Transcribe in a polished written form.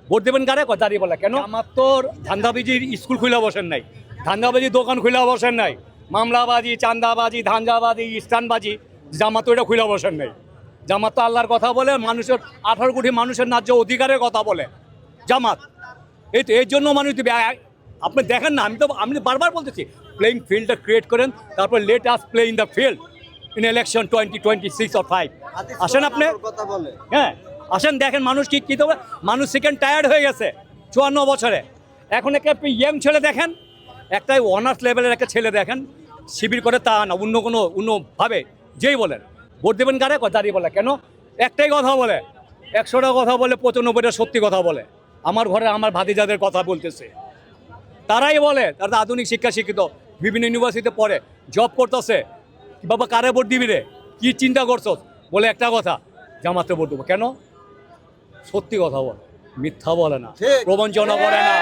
Vote দেবেন কারে দাঁড়িয়ে বলে কেন? আমার তো ধান্দাবাজির স্কুল খুলে বসেন নাই, ধান্দাবাজির দোকান খুলে বসেন নাই, মামলাবাজি, চান্দাবাজি, ধান্দাবাজি, স্টানবাজি জামাত তো এটা খুলে বসেন নাই। জামাত তো আল্লাহর কথা বলে, মানুষের 18 কোটি মানুষের ন্যায্য অধিকারের কথা বলে জামাত। এই তো এর জন্য মানুষ দিবে। আপনি দেখেন না, আমি তো বারবার বলতেছি, প্লেইং ফিল্ডটা ক্রিয়েট করেন, তারপর let us play in the field in election 2026 or 5। আসেন আপনি, হ্যাঁ আসেন, দেখেন মানুষ কি তবে মানুষ সেকেন্ড টায়ার্ড হয়ে গেছে 54 বছরে। এখন একটা ইয়ং ছেলে দেখেন, একটা অনার্স লেভেলের একটা ছেলে দেখেন, শিবির করে তা না, অন্যভাবে যেই বলেন ভোট দেবেন কারে দাঁড়িয়ে বলে কেন? একটাই কথা বলে, 100টা কথা বলে 95টা সত্যি কথা বলে। আমার ঘরে আমার ভাতিজাদের কথা বলতেছে, তারাই বলে তারা আধুনিক শিক্ষা শিক্ষিত, বিভিন্ন ইউনিভার্সিটিতে পড়ে, জব করতেছে। বাবা কারে ভোট দিবি রে, কি চিন্তা করছো? বলে একটা কথা, জামাতে ভোট দেবো। কেন? সত্যি কথা বলে, মিথ্যা বলে না, প্রবঞ্চনা করে না।